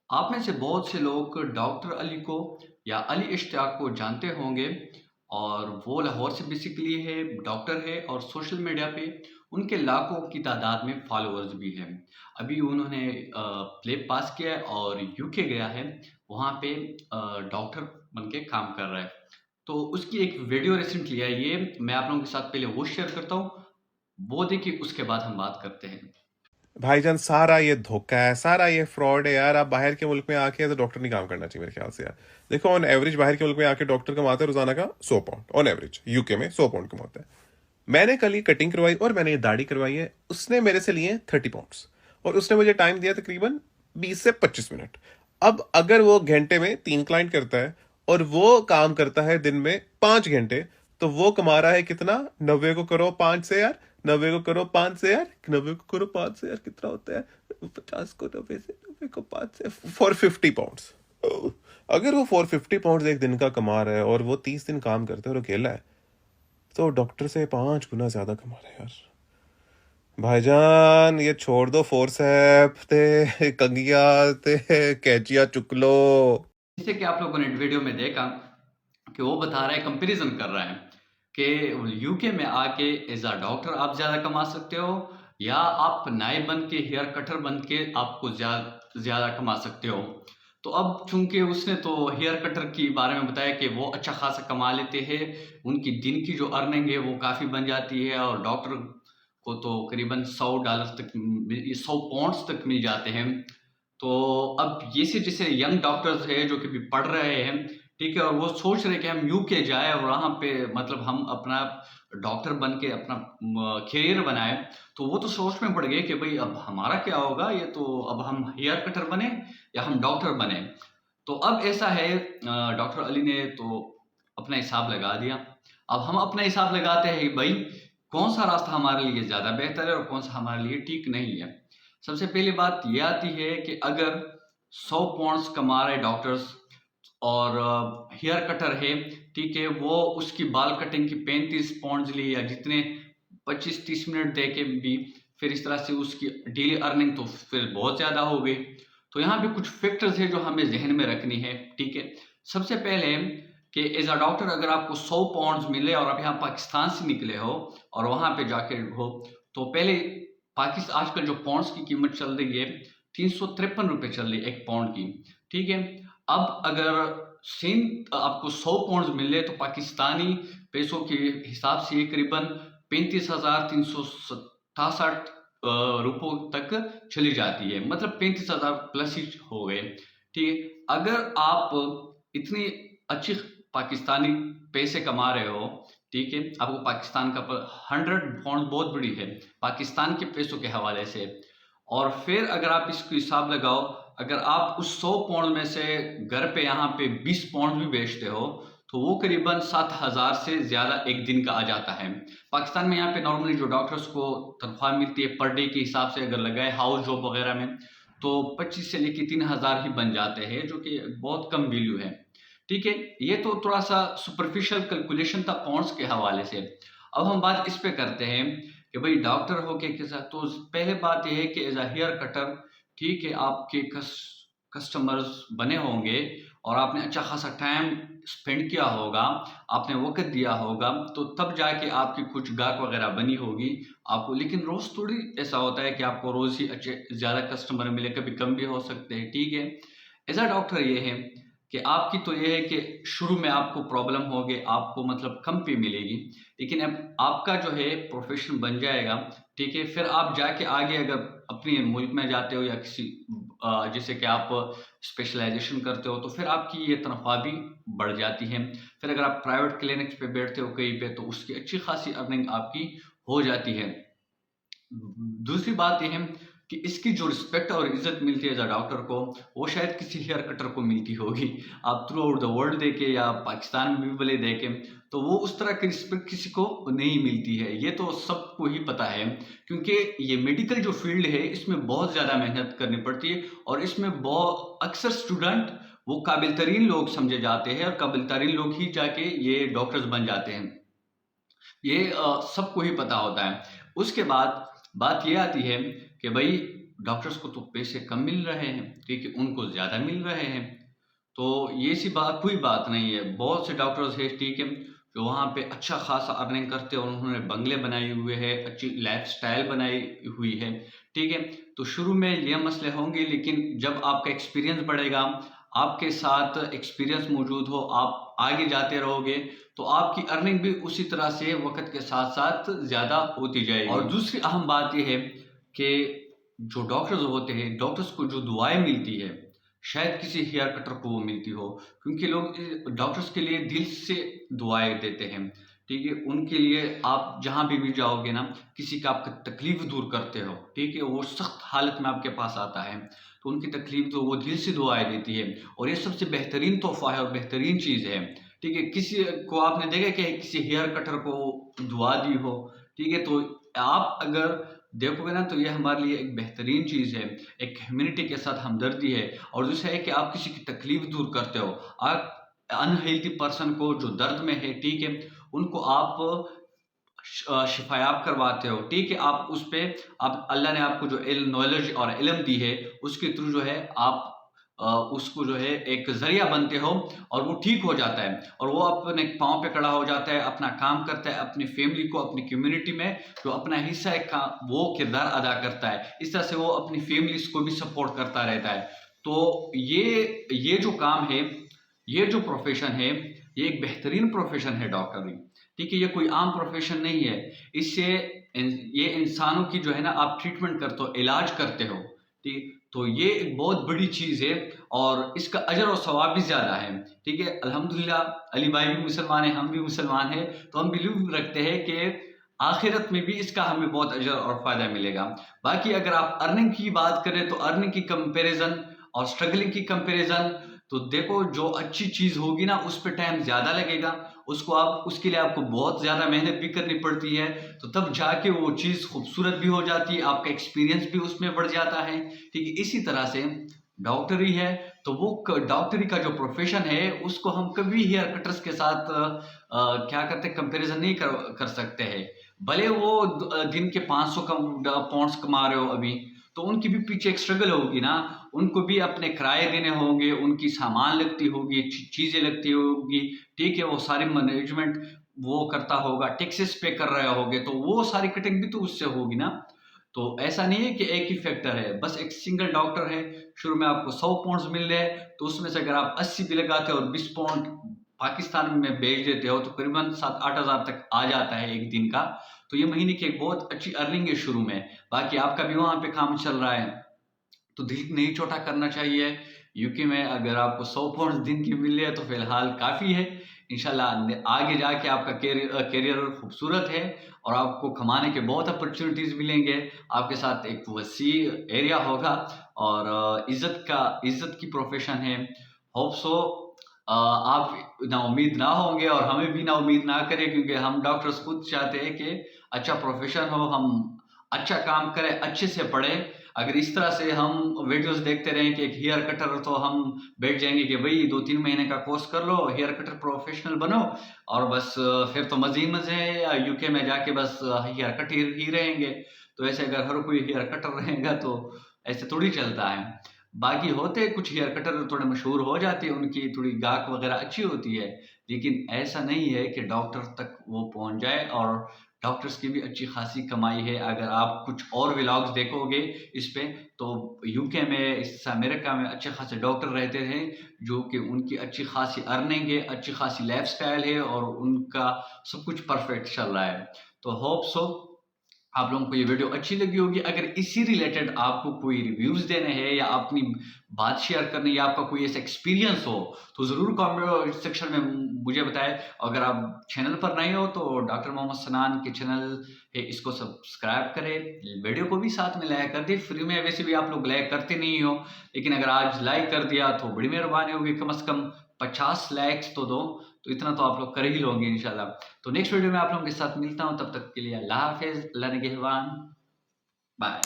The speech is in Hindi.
आप में से बहुत से लोग डॉक्टर अली को या अली इश्तियाक को जानते होंगे और वो लाहौर से बेसिकली है, डॉक्टर है और सोशल मीडिया पे उनके लाखों की तादाद में फॉलोअर्स भी हैं। अभी उन्होंने प्ले पास किया है और यूके गया है, वहाँ पे डॉक्टर बन के काम कर रहा है। तो उसकी एक वीडियो रिसेंटली आई है, मैं आप लोगों के साथ पहले वो शेयर करता हूँ, वो देखिए उसके बाद हम बात करते हैं। भाईजान, सारा ये धोखा है, सारा ये फ्रॉड है यार। आप बाहर के मुल्क में आके एज डॉक्टर नहीं काम करना चाहिए मेरे ख्याल से यार। देखो, ऑन एवरेज बाहर के मुल्क में आके डॉक्टर कमाते हैं रोजाना का 100 पाउंड, ऑन एवरेज यूके में 100 पाउंड कमाता है। मैंने कल ये कटिंग करवाई और मैंने ये दाढ़ी करवाई है, उसने मेरे से लिए 30 पाउंड्स, और उसने मुझे टाइम दिया तकरीबन 20 से 25 मिनट। अब अगर वो घंटे में 3 क्लाइंट करता है और वो काम करता है दिन में 5 घंटे, तो वो कमा रहा है कितना? 90 को करो 5 से यार, 90 को करो 5 से यार, 90 को करो 5 से यार, कितना होता है? 50 को 90 से 90 को 5 से 450 पाउंड्स। अगर वो 450 पाउंड्स एक दिन का कमा रहा है और वो 30 दिन काम करता है और अकेला है, तो डॉक्टर से 5 गुना ज्यादा कमा रहा है यार। भाईजान, ये छोड़ दो फोर्सेप ते कंगिया ते कैचिया चुक लो। जैसे कि आप लोगों ने वीडियो में देखा कि वो बता रहा है, कंपैरिजन कर रहा है कि यूके में आके एज अ डॉक्टर आप ज़्यादा कमा सकते हो या आप नाई बन के हेयर कटर बन के आपको ज़्यादा कमा सकते हो। तो अब चूंकि उसने तो हेयर कटर के बारे में बताया कि वो अच्छा खासा कमा लेते हैं, उनकी दिन की जो अर्निंग है वो काफ़ी बन जाती है और डॉक्टर को तो करीबन $100 तक 100 पाउंड्स तक मिल जाते हैं। तो अब ये से जैसे यंग डॉक्टर्स हैं जो कि अभी पढ़ रहे हैं, ठीक है, और वो सोच रहे हैं कि हम यूके जाए और वहाँ पे मतलब हम अपना डॉक्टर बन के अपना करियर बनाए। तो वो तो सोच में पड़ गए कि भाई अब हमारा क्या होगा, ये तो अब हम हेयर कटर बने या हम डॉक्टर बने। तो अब ऐसा है, डॉक्टर अली ने तो अपना हिसाब लगा दिया। अब हम अपना हिसाब लगाते हैं भाई, कौन सा रास्ता हमारे लिए ज़्यादा बेहतर है और कौन सा हमारे लिए ठीक नहीं है। सबसे पहली बात ये आती है कि अगर 100 पाउंड्स कमा रहे डॉक्टर्स और हेयर कटर है, ठीक है, वो उसकी बाल कटिंग की 35 पाउंड्स ली या जितने 25-30 मिनट दे के भी फिर इस तरह से उसकी डेली अर्निंग तो फिर बहुत ज़्यादा हो गई। तो यहाँ पे कुछ फैक्टर्स है जो हमें जहन में रखनी है, ठीक है। सबसे पहले कि एज अ डॉक्टर अगर आपको 100 पाउंड्स मिले और आप यहाँ पाकिस्तान से निकले हो और वहाँ पे जाके हो, तो पहले पाकिस्तान आजकल जो पाउंड्स की कीमत चल रही है, 353 रुपये चल रही है एक पाउंड की, ठीक है। अब अगर सेम आपको 100 पाउंड्स मिले तो पाकिस्तानी पैसों के हिसाब से ये करीबन 35,367 रुपयों तक चली जाती है, मतलब 35,000 प्लस ही हो गए, ठीक है। अगर आप इतनी अच्छी पाकिस्तानी पैसे कमा रहे हो, ठीक है, आपको पाकिस्तान का 100 पाउंड बहुत बड़ी है पाकिस्तान के पैसों के हवाले से। और फिर अगर आप इसको हिसाब लगाओ, अगर आप उस 100 पाउंड में से घर पे यहाँ पे 20 पाउंड भी बेचते हो, तो वो करीबन 7,000 से ज़्यादा एक दिन का आ जाता है। पाकिस्तान में यहाँ पे नॉर्मली जो डॉक्टर्स को तनख्वाह मिलती है पर डे के हिसाब से अगर लगाए हाउस जॉब वगैरह में, तो 25 से लेके 3,000 ही बन जाते हैं, जो कि बहुत कम वैल्यू है, ठीक है। ये तो थोड़ा सा सुपरफिशियल कैलकुलेशन था पाउंड्स के हवाले से। अब हम बात इस पे करते हैं कि भाई डॉक्टर होके के साथ तो पहले बात ये है कि एज अ हेयर कटर, ठीक है, आपके कस्टमर्स बने होंगे और आपने अच्छा खासा टाइम स्पेंड किया होगा, आपने वक्त दिया होगा, तो तब जाके आपकी कुछ गाहक वगैरह बनी होगी आपको। लेकिन रोज थोड़ी ऐसा होता है कि आपको रोज ही अच्छे ज्यादा कस्टमर मिले, कभी कम भी हो सकते हैं, ठीक है। एज अ डॉक्टर ये है कि आपकी तो ये है कि शुरू में आपको प्रॉब्लम होगी, आपको मतलब कम पे मिलेगी, लेकिन अब आपका जो है प्रोफेशन बन जाएगा, ठीक है। फिर आप जाके आगे अगर अपने मुल्क में जाते हो या किसी जैसे कि आप स्पेशलाइजेशन करते हो, तो फिर आपकी ये तनख्वाह भी बढ़ जाती है। फिर अगर आप प्राइवेट क्लिनिक्स पे बैठते हो कहीं पे, तो उसकी अच्छी खासी अर्निंग आपकी हो जाती है। दूसरी बात ये है कि इसकी जो रिस्पेक्ट और इज्जत मिलती है एज अ डॉक्टर को, वो शायद किसी हेयर कटर को मिलती होगी। आप थ्रू आउट द वर्ल्ड देखें या पाकिस्तान में भी भले देखें, तो वो उस तरह की रिस्पेक्ट किसी को नहीं मिलती है, ये तो सबको ही पता है। क्योंकि ये मेडिकल जो फील्ड है इसमें बहुत ज़्यादा मेहनत करनी पड़ती है और इसमें बहुत अक्सर स्टूडेंट वो काबिल तरीन लोग समझे जाते हैं और काबिल तरीन लोग ही जाके ये डॉक्टर्स बन जाते हैं, ये सबको ही पता होता है। उसके बाद बात ये आती है कि भाई डॉक्टर्स को तो पैसे कम मिल रहे हैं, ठीक है, उनको ज़्यादा मिल रहे हैं। तो ये सी बात कोई बात नहीं है। बहुत से डॉक्टर्स हैं, ठीक है, जो वहाँ पे अच्छा खासा अर्निंग करते हैं और उन्होंने बंगले बनाए हुए हैं, अच्छी लाइफ़स्टाइल बनाई हुई है, ठीक है। तो शुरू में ये मसले होंगे, लेकिन जब आपका एक्सपीरियंस बढ़ेगा, आपके साथ एक्सपीरियंस मौजूद हो, आप आगे जाते रहोगे, तो आपकी अर्निंग भी उसी तरह से वक़्त के साथ-साथ ज़्यादा होती जाएगी। और दूसरी अहम बात ये है कि जो डॉक्टर्स होते हैं, डॉक्टर्स को जो दुआएँ मिलती है, शायद किसी हेयर कटर को वो मिलती हो, क्योंकि लोग डॉक्टर्स के लिए दिल से दुआएँ देते हैं, ठीक है? उनके लिए आप जहाँ भी जाओगे ना, किसी का आपका तकलीफ़ दूर करते हो, ठीक है? वो सख्त हालत में आपके पास आता है, तो उनकी तकलीफ़ तो वो दिल से दुआएँ देती है, और ये सबसे बेहतरीन तोहफ़ा है और बेहतरीन चीज़ है, ठीक है? किसी को आपने देखा कि किसी हेयर कटर को दुआ दी हो, ठीक है? तो आप अगर देखोगे ना, तो ये हमारे लिए एक बेहतरीन चीज़ है, एक ह्यूमैनिटी के साथ हमदर्दी है। और दूसरा है कि आप किसी की तकलीफ़ दूर करते हो। आप अनहेल्दी पर्सन को जो दर्द में है, ठीक है, उनको आप शिफ़ायाब करवाते हो, ठीक है? आप उस पे आप अल्लाह ने आपको जो नॉलेज और इल्म दी है, उसके थ्रू जो है आप उसको जो है एक ज़रिया बनते हो, और वो ठीक हो जाता है, और वो अपने पाँव पे खड़ा हो जाता है, अपना काम करता है, अपनी फ़ैमिली को, अपनी कम्युनिटी में जो अपना हिस्सा है का वो किरदार अदा करता है। इस तरह से वो अपनी फ़ैमिलीज़ को भी सपोर्ट करता रहता है। तो ये जो काम है, ये जो प्रोफ़ेशन है, ये एक बेहतरीन प्रोफ़ेशन है डॉक्टरी। ठीक है, ये कोई आम प्रोफ़ेशन नहीं है। इससे ये इंसानों की जो है ना, आप ट्रीटमेंट करते हो, इलाज करते हो, ठीक? तो ये एक बहुत बड़ी चीज़ है, और इसका अजर और सवाब भी ज़्यादा है, ठीक है? अल्हम्दुलिल्लाह, अली भाई भी मुसलमान हैं, हम भी मुसलमान हैं, तो हम बिलीव रखते हैं कि आखिरत में भी इसका हमें बहुत अजर और फ़ायदा मिलेगा। बाकी अगर आप अर्निंग की बात करें, तो अर्निंग की कंपैरिज़न और स्ट्रगलिंग की कंपैरिज़न, तो देखो, जो अच्छी चीज़ होगी ना, उस पे टाइम ज़्यादा लगेगा, उसके लिए आपको बहुत ज़्यादा मेहनत भी करनी पड़ती है, तो तब जाके वो चीज़ खूबसूरत भी हो जाती है, आपका एक्सपीरियंस भी उसमें बढ़ जाता है, ठीक है? इसी तरह से डॉक्टरी है, तो वो डॉक्टरी का जो प्रोफेशन है, उसको हम कभी हेयर कटर्स के साथ क्या करते हैं, कंपैरिजन नहीं कर सकते हैं। भले वो दिन के 500 पाउंड्स कमा रहे हो अभी, तो उनकी भी पीछे एक स्ट्रगल होगी ना, उनको भी अपने किराए देने होंगे, उनकी सामान लगती होगी, चीज़ें लगती होगी, ठीक है? वो सारी मैनेजमेंट वो करता होगा, टैक्सेस पे कर रहे होगे, तो वो सारी कटिंग भी तो उससे होगी ना। तो ऐसा नहीं है कि एक ही फैक्टर है, बस एक सिंगल डॉक्टर है, शुरू में आपको 100 पाउंड्स मिल रहे हैं, तो उसमें से अगर आप 80 भी लगाते हो और 20 पाउंड पाकिस्तान में भेज देते हो, तो करीबन 7-8 हज़ार तक आ जाता है एक दिन का। तो ये महीने की एक बहुत अच्छी अर्निंग है शुरू में। बाकी आपका भी वहाँ पे काम चल रहा है, तो दिल नहीं छोटा करना चाहिए। यूके में अगर आपको 100 पाउंड्स दिन की मिल रही है, तो फिलहाल काफ़ी है। इंशाल्लाह आगे जाके आपका करियर खूबसूरत है, और आपको कमाने के बहुत अपॉर्चुनिटीज़ मिलेंगे। आपके साथ एक वसी एरिया होगा, और इज़्ज़त की प्रोफ़ेशन है। होप सो आप नाउम्मीद ना होंगे, और हमें भी नाउम्मीद ना करें, क्योंकि हम डॉक्टर्स खुद चाहते हैं कि अच्छा प्रोफ़ेशन हो, हम अच्छा काम करें, अच्छे से पढ़ें। अगर इस तरह से हम वीडियोस देखते रहें कि एक हेयर कटर, तो हम बैठ जाएँगे कि भई 2-3 महीने का कोर्स कर लो, हेयर कटर प्रोफेशनल बनो, और बस फिर तो मज़े ही मज़े हैं, या यूके में जाके बस हेयर कट ही रहेंगे। तो ऐसे अगर हर कोई हेयर कटर रहेगा, तो ऐसे थोड़ी चलता है। बाकी होते कुछ हेयर कटर थोड़े मशहूर हो जाते हैं, उनकी थोड़ी गाहक वगैरह अच्छी होती है, लेकिन ऐसा नहीं है कि डॉक्टर तक वो पहुँच जाए, और डॉक्टर्स की भी अच्छी खासी कमाई है। अगर आप कुछ और व्लॉग्स देखोगे इस पे, तो यूके में, इस अमेरिका में अच्छे खासे डॉक्टर रहते हैं, जो कि उनकी अच्छी खासी अर्निंग है, अच्छी खासी लाइफ़स्टाइल है, और उनका सब कुछ परफेक्ट चल रहा है। तो होप सो आप लोगों को ये वीडियो अच्छी लगी होगी। अगर इसी रिलेटेड आपको कोई रिव्यूज़ देने हैं, या अपनी बात शेयर करनी है, या आपका कोई ऐसा एक्सपीरियंस हो, तो ज़रूर कमेंट सेक्शन में मुझे बताएँ। अगर आप चैनल पर नए हो, तो डॉक्टर मोहम्मद सनान के चैनल है, इसको सब्सक्राइब करें, वीडियो को भी साथ में लाइक कर दें। फ्री में वैसे भी आप लोग लाइक करते नहीं हो, लेकिन अगर आज लाइक कर दिया, तो बड़ी मेहरबानी होगी। कम से कम 50 लाइक्स तो दो, तो इतना तो आप लोग कर ही लोगे इंशाल्लाह। तो नेक्स्ट वीडियो में आप लोगों के साथ मिलता हूँ, तब तक के लिए अल्लाह हाफ़िज़, अल्लाह निगहबान, बाय।